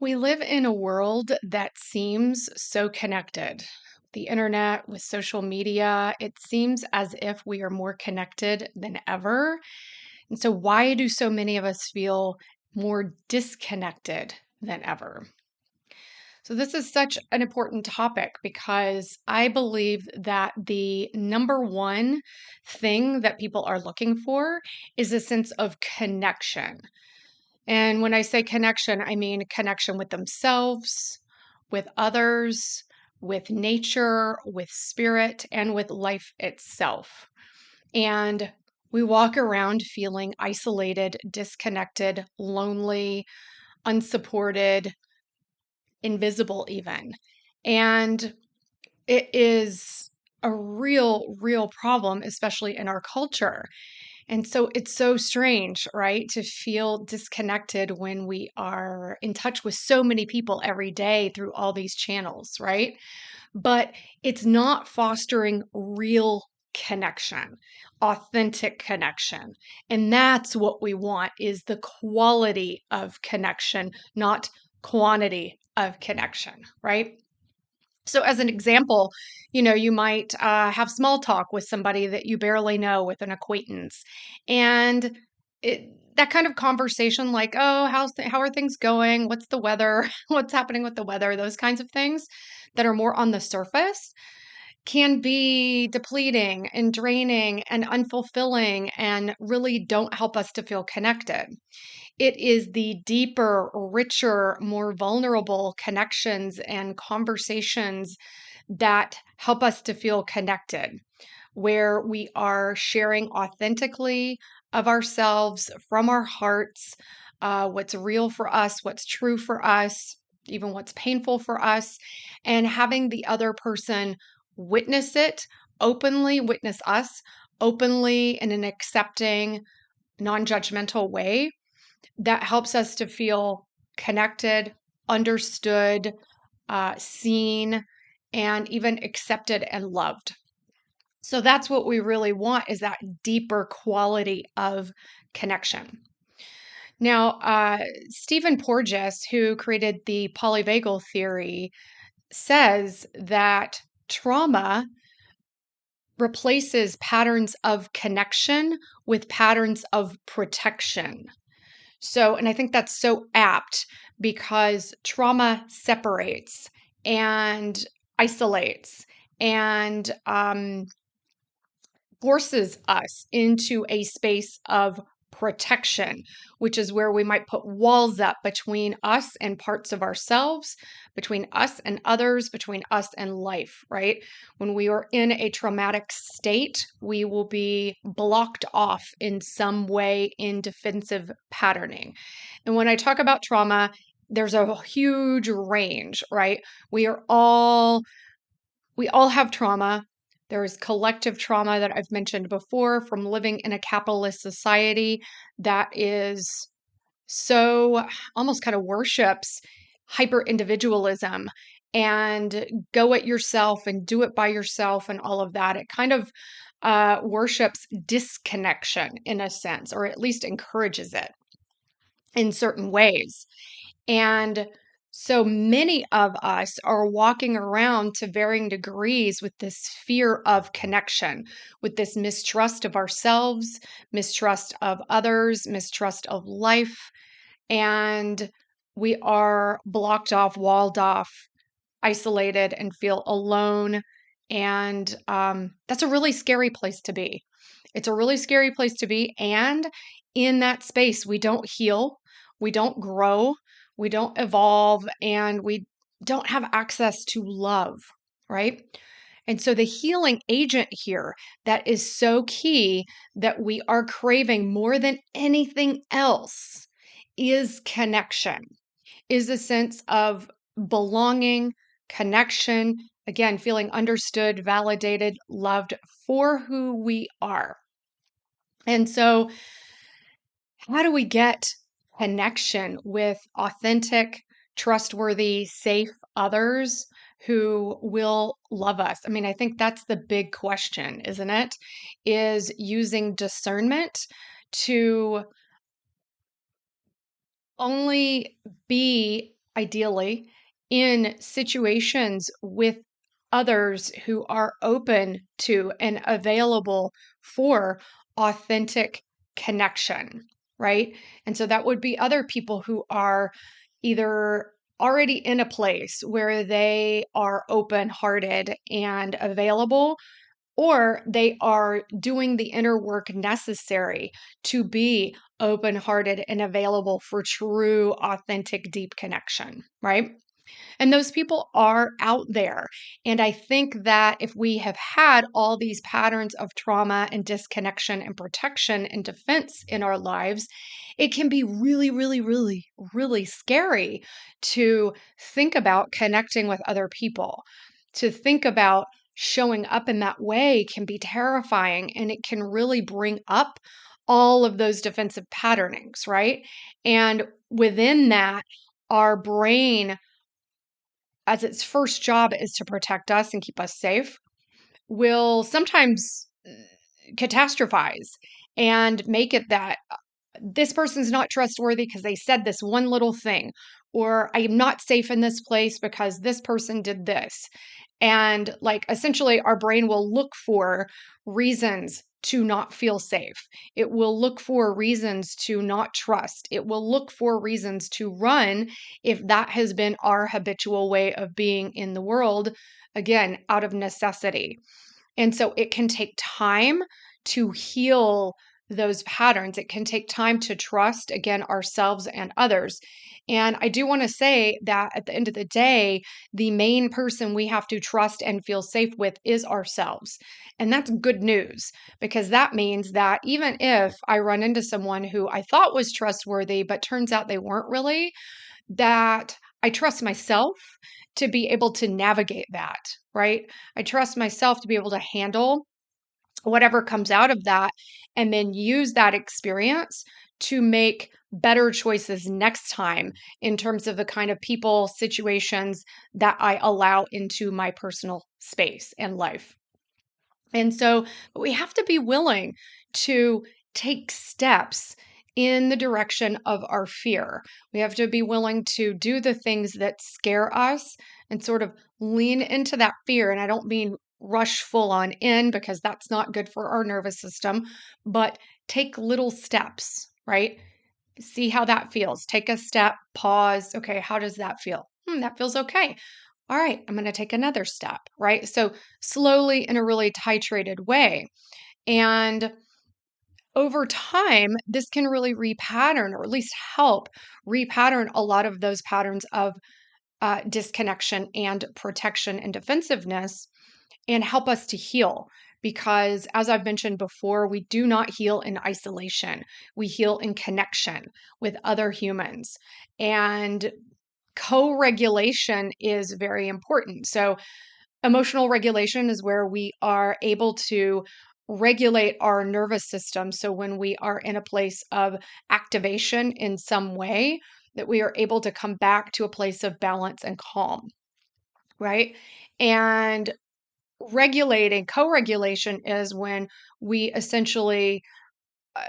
We live in a world that seems so connected. The internet, with social media, it seems as if we are more connected than ever. And so, why do so many of us feel more disconnected than ever? So, this is such an important topic because I believe that the number one thing that people are looking for is a sense of connection. And when I say connection, I mean connection with themselves, with others, with nature, with spirit, and with life itself. And we walk around feeling isolated, disconnected, lonely, unsupported, invisible, even. And it is a real problem, especially in our culture. And so it's so strange, right, to feel disconnected when we are in touch with so many people every day through all these channels, right? But it's not fostering real connection, authentic connection. And that's what we want is the quality of connection, not quantity of connection, right? So, as an example, you might have small talk with somebody that you barely know, with an acquaintance, and that kind of conversation, like, "Oh, how are things going? What's the weather? What's happening with the weather?" Those kinds of things that are more on the surface can be depleting and draining and unfulfilling, and really don't help us to feel connected. It is the deeper, richer, more vulnerable connections and conversations that help us to feel connected, where we are sharing authentically of ourselves from our hearts, what's real for us, what's true for us, even what's painful for us, and having the other person witness it openly, witness us openly in an accepting, non judgmental way that helps us to feel connected, understood, seen, and even accepted and loved. So that's what we really want is that deeper quality of connection. Now, Stephen Porges, who created the polyvagal theory, says that trauma replaces patterns of connection with patterns of protection. So, and I think that's so apt because trauma separates and isolates and forces us into a space of protection, which is where we might put walls up between us and parts of ourselves, between us and others, between us and life, right? When we are in a traumatic state, we will be blocked off in some way in defensive patterning. And when I talk about trauma, there's a huge range, right? We all have trauma. There is collective trauma that I've mentioned before from living in a capitalist society that is so almost kind of worships hyper individualism and go it yourself and do it by yourself and all of that. It kind of worships disconnection in a sense, or at least encourages it in certain ways. And so many of us are walking around to varying degrees with this fear of connection, with this mistrust of ourselves, mistrust of others, mistrust of life. And we are blocked off, walled off, isolated, and feel alone. And that's a really scary place to be. It's a really scary place to be. And in that space, we don't heal, we don't grow, we don't evolve, and we don't have access to love, right? And so the healing agent here that is so key that we are craving more than anything else is connection, is a sense of belonging, connection, again, feeling understood, validated, loved for who we are. And so, how do we get connection with authentic, trustworthy, safe others who will love us? I mean, I think that's the big question, isn't it? Is using discernment to only be ideally, in situations with others who are open to and available for authentic connection, right? And so that would be other people who are either already in a place where they are open hearted and available, or they are doing the inner work necessary to be open hearted and available for true, authentic, deep connection, right? And those people are out there. And I think that if we have had all these patterns of trauma and disconnection and protection and defense in our lives, it can be really, really, really, really scary to think about connecting with other people. To think about showing up in that way can be terrifying, and it can really bring up all of those defensive patternings, right? And within that, our brain, as its first job is to protect us and keep us safe, will sometimes catastrophize and make it that this person's not trustworthy because they said this one little thing, or I am not safe in this place because this person did this. And like essentially, our brain will look for reasons to not feel safe. It will look for reasons to not trust. It will look for reasons to run if that has been our habitual way of being in the world, again, out of necessity. And so it can take time to heal those patterns. It can take time to trust, again, ourselves and others. And I do want to say that at the end of the day, the main person we have to trust and feel safe with is ourselves. And that's good news because that means that even if I run into someone who I thought was trustworthy, but turns out they weren't really, that I trust myself to be able to navigate that, right? I trust myself to be able to handle whatever comes out of that and then use that experience to make better choices next time in terms of the kind of people, situations that I allow into my personal space and life. And so, but we have to be willing to take steps in the direction of our fear. We have to be willing to do the things that scare us and sort of lean into that fear. And I don't mean rush full on in because that's not good for our nervous system, but take little steps, right? See how that feels. Take a step, pause. Okay, how does that feel? That feels okay. All right, I'm going to take another step, right? So slowly in a really titrated way. And over time, this can really repattern or at least help repattern a lot of those patterns of disconnection and protection and defensiveness and help us to heal. Because as I've mentioned before, we do not heal in isolation. We heal in connection with other humans. And co regulation is very important. So, emotional regulation is where we are able to regulate our nervous system. So, when we are in a place of activation in some way, that we are able to come back to a place of balance and calm, right? And co regulation is when we essentially uh,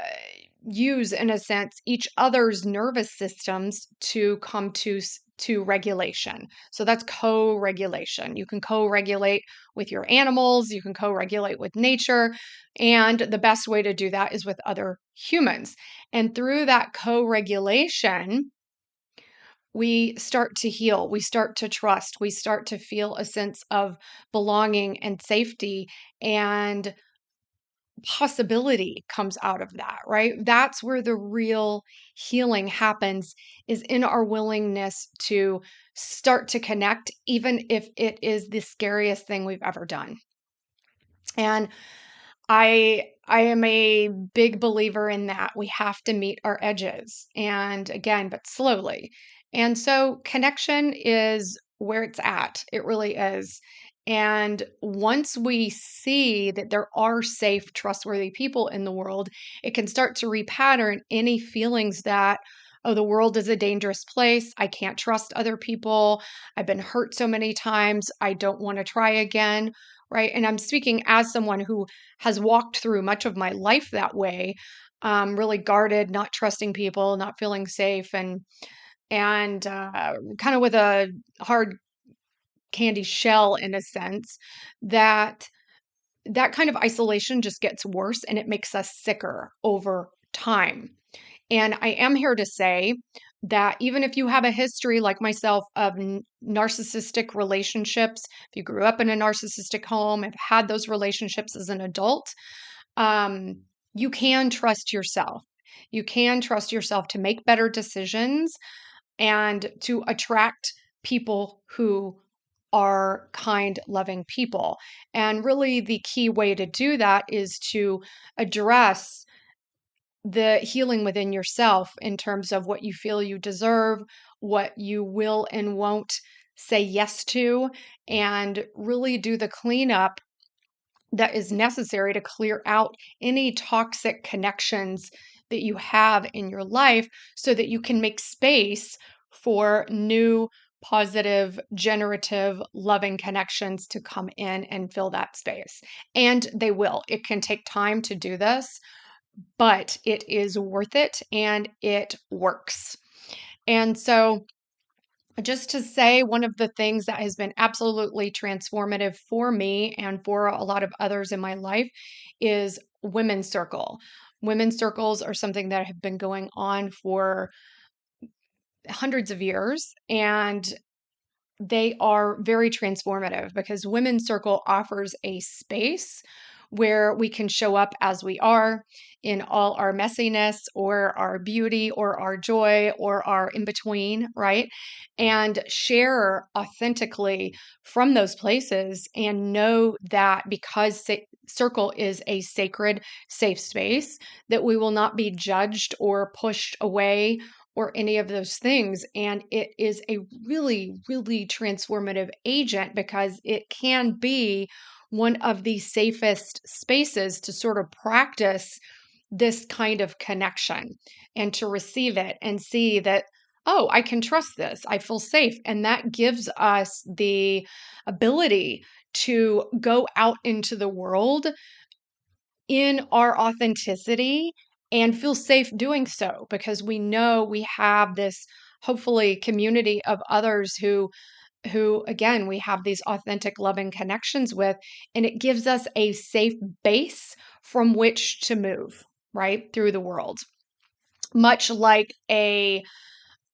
use, in a sense, each other's nervous systems to come to regulation. So that's co-regulation. You can co-regulate with your animals, you can co-regulate with nature, and the best way to do that is with other humans. And through that co-regulation, we start to heal, we start to trust, we start to feel a sense of belonging and safety, and possibility comes out of that, right? That's where the real healing happens, is in our willingness to start to connect, even if it is the scariest thing we've ever done. And I am a big believer in that. We have to meet our edges. And again, but slowly. And so connection is where it's at. It really is. And once we see that there are safe, trustworthy people in the world, it can start to repattern any feelings that, oh, the world is a dangerous place. I can't trust other people. I've been hurt so many times. I don't want to try again. Right. And I'm speaking as someone who has walked through much of my life that way, really guarded, not trusting people, not feeling safe. And and kind of with a hard candy shell in a sense, that that kind of isolation just gets worse and it makes us sicker over time. And I am here to say that even if you have a history like myself of narcissistic relationships, if you grew up in a narcissistic home, have had those relationships as an adult, um, you can trust yourself. You can trust yourself to make better decisions and to attract people who are kind, loving people. And really, the key way to do that is to address the healing within yourself in terms of what you feel you deserve, what you will and won't say yes to, and really do the cleanup that is necessary to clear out any toxic connections that you have in your life so that you can make space for new, positive, generative, loving connections to come in and fill that space. And they will. It can take time to do this, but it is worth it and it works. And so, just to say, one of the things that has been absolutely transformative for me and for a lot of others in my life is women's circle. Women's circles are something that have been going on for hundreds of years, and they are very transformative because Women's Circle offers a space where we can show up as we are in all our messiness or our beauty or our joy or our in between, right? And share authentically from those places and know that because Circle is a sacred, safe space, that we will not be judged or pushed away or any of those things. And it is a really, really transformative agent because it can be one of the safest spaces to sort of practice this kind of connection and to receive it and see that, oh, I can trust this. I feel safe. And that gives us the ability to go out into the world in our authenticity and feel safe doing so because we know we have this hopefully community of others who again we have these authentic loving connections with, and it gives us a safe base from which to move right through the world, much like a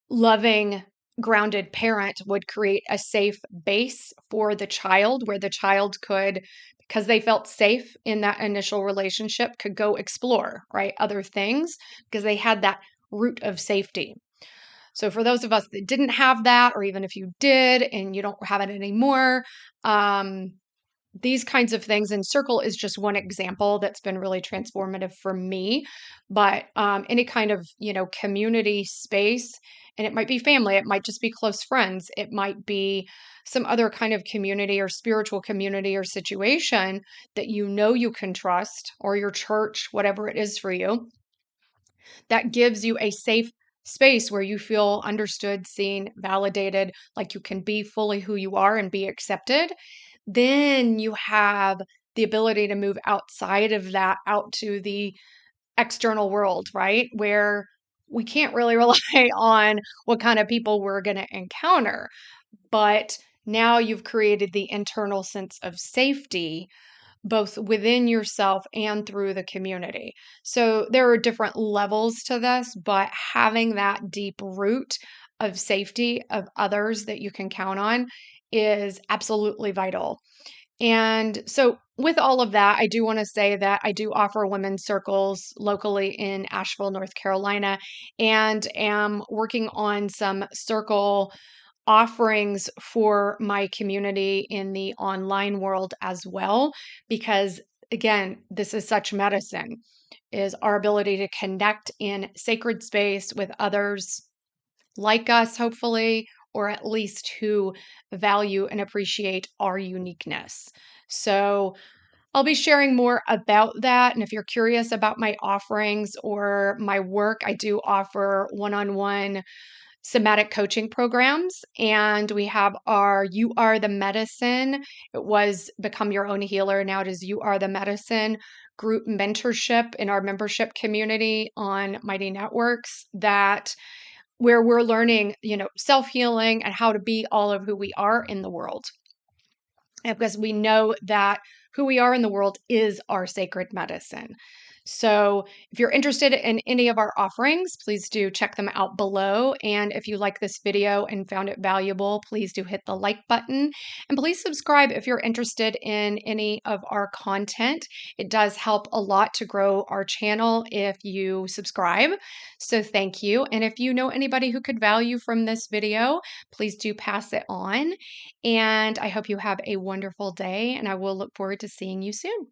loving, grounded parent would create a safe base for the child where the child could, because they felt safe in that initial relationship, could go explore, right? Other things because they had that root of safety. So for those of us that didn't have that, or even if you did and you don't have it anymore, um, these kinds of things, and Circle is just one example that's been really transformative for me. But any kind of community space, and it might be family, it might just be close friends, it might be some other kind of community or spiritual community or situation that you can trust, or your church, whatever it is for you, that gives you a safe space where you feel understood, seen, validated, like you can be fully who you are and be accepted. Then you have the ability to move outside of that out to the external world, right? Where we can't really rely on what kind of people we're going to encounter. But now you've created the internal sense of safety both within yourself and through the community. So there are different levels to this, but having that deep root of safety of others that you can count on is absolutely vital. And so, with all of that, I do want to say that I do offer women's circles locally in Asheville, North Carolina, and am working on some circle offerings for my community in the online world as well. Because again, this is such medicine, is our ability to connect in sacred space with others like us, hopefully, or at least who value and appreciate our uniqueness. So I'll be sharing more about that. And if you're curious about my offerings or my work, I do offer one-on-one somatic coaching programs. And we have our You Are the Medicine. It was Become Your Own Healer. Now it is You Are the Medicine group mentorship in our membership community on Mighty Networks that where we're learning, self-healing and how to be all of who we are in the world. And because we know that who we are in the world is our sacred medicine. So, if you're interested in any of our offerings, please do check them out below. And if you like this video and found it valuable, please do hit the like button. And please subscribe if you're interested in any of our content. It does help a lot to grow our channel if you subscribe. So, thank you. And if you know anybody who could value from this video, please do pass it on. And I hope you have a wonderful day, and I will look forward to seeing you soon.